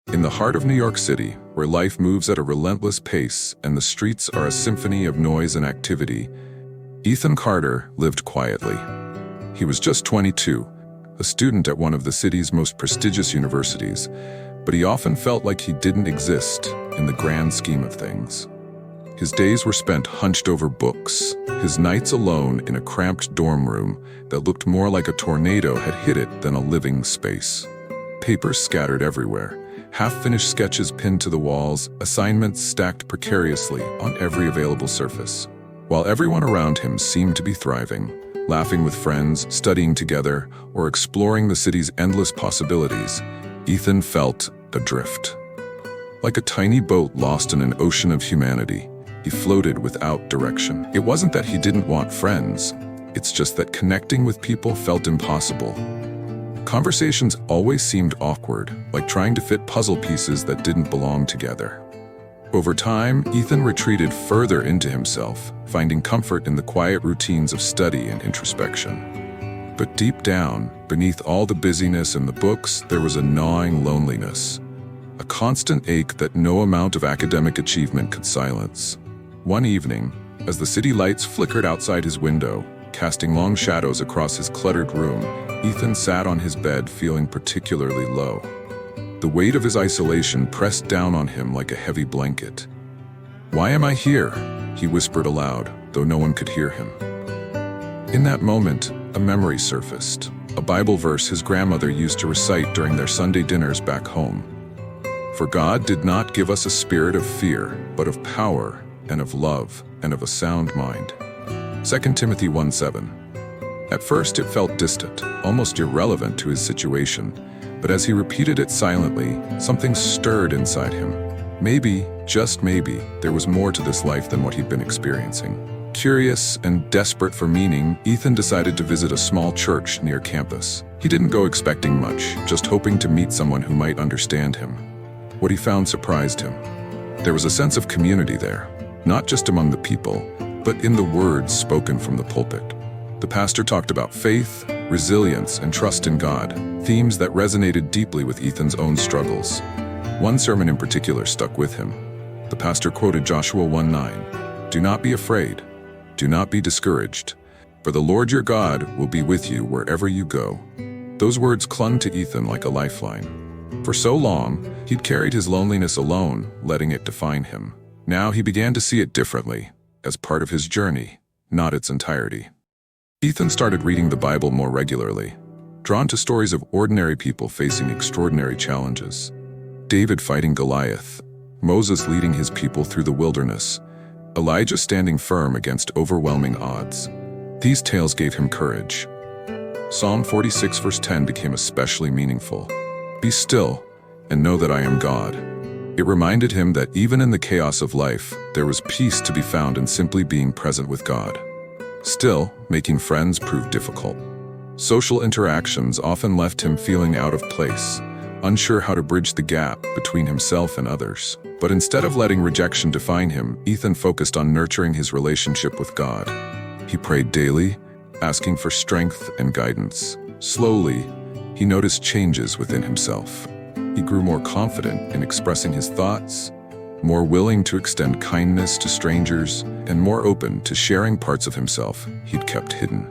In the heart of New York City, where life moves at a relentless pace and the streets are a symphony of noise and activity, Ethan Carter lived quietly. He was just 22, a student at one of the city's most prestigious universities, but he often felt like he didn't exist in the grand scheme of things. His days were spent hunched over books, his nights alone in a cramped dorm room that looked more like a tornado had hit it than a living space. Papers scattered everywhere, half-finished sketches pinned to the walls, assignments stacked precariously on every available surface. While everyone around him seemed to be thriving, laughing with friends, studying together, or exploring the city's endless possibilities, Ethan felt adrift. Like a tiny boat lost in an ocean of humanity, he floated without direction. It wasn't that he didn't want friends, it's just that connecting with people felt impossible. Conversations always seemed awkward, like trying to fit puzzle pieces that didn't belong together. Over time, Ethan retreated further into himself, finding comfort in the quiet routines of study and introspection. But deep down, beneath all the busyness and the books, there was a gnawing loneliness, a constant ache that no amount of academic achievement could silence. One evening, as the city lights flickered outside his window, casting long shadows across his cluttered room, Ethan sat on his bed feeling particularly low. The weight of his isolation pressed down on him like a heavy blanket. "Why am I here?" he whispered aloud, though no one could hear him. In that moment, a memory surfaced, a Bible verse his grandmother used to recite during their Sunday dinners back home. "For God did not give us a spirit of fear, but of power, and of love, and of a sound mind." 2 Timothy 1:7. At first it felt distant, almost irrelevant to his situation, but as he repeated it silently, something stirred inside him. Maybe, just maybe, there was more to this life than what he'd been experiencing. Curious and desperate for meaning, Ethan decided to visit a small church near campus. He didn't go expecting much, just hoping to meet someone who might understand him. What he found surprised him. There was a sense of community there, not just among the people, but in the words spoken from the pulpit. The pastor talked about faith, resilience, and trust in God, themes that resonated deeply with Ethan's own struggles. One sermon in particular stuck with him. The pastor quoted Joshua 1:9, "Do not be afraid, do not be discouraged, for the Lord your God will be with you wherever you go." Those words clung to Ethan like a lifeline. For so long, he'd carried his loneliness alone, letting it define him. Now he began to see it differently, as part of his journey, not its entirety. Ethan started reading the Bible more regularly, drawn to stories of ordinary people facing extraordinary challenges. David fighting Goliath, Moses leading his people through the wilderness, Elijah standing firm against overwhelming odds. These tales gave him courage. Psalm 46 verse 10 became especially meaningful. "Be still, and know that I am God." It reminded him that even in the chaos of life, there was peace to be found in simply being present with God. Still, making friends proved difficult. Social interactions often left him feeling out of place, unsure how to bridge the gap between himself and others. But instead of letting rejection define him, Ethan focused on nurturing his relationship with God. He prayed daily, asking for strength and guidance. Slowly, he noticed changes within himself. He grew more confident in expressing his thoughts, more willing to extend kindness to strangers, and more open to sharing parts of himself he'd kept hidden.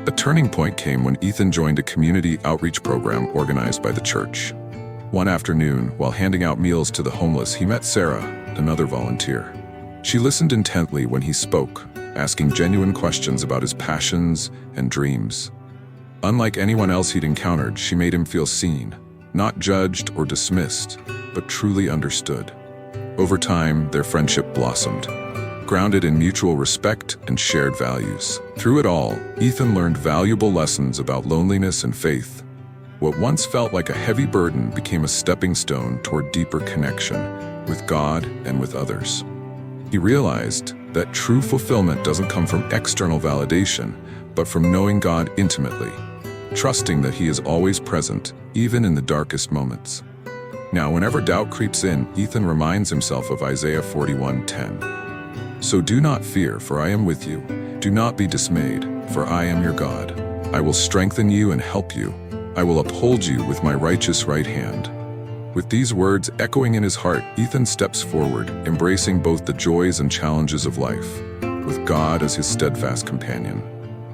A turning point came when Ethan joined a community outreach program organized by the church. One afternoon, while handing out meals to the homeless, he met Sarah, another volunteer. She listened intently when he spoke, asking genuine questions about his passions and dreams. Unlike anyone else he'd encountered, she made him feel seen, not judged or dismissed, but truly understood. Over time, their friendship blossomed, grounded in mutual respect and shared values. Through it all, Ethan learned valuable lessons about loneliness and faith. What once felt like a heavy burden became a stepping stone toward deeper connection with God and with others. He realized that true fulfillment doesn't come from external validation, but from knowing God intimately, trusting that He is always present, even in the darkest moments. Now, whenever doubt creeps in, Ethan reminds himself of Isaiah 41:10. "So do not fear, for I am with you. Do not be dismayed, for I am your God. I will strengthen you and help you. I will uphold you with my righteous right hand." With these words echoing in his heart, Ethan steps forward, embracing both the joys and challenges of life, with God as his steadfast companion.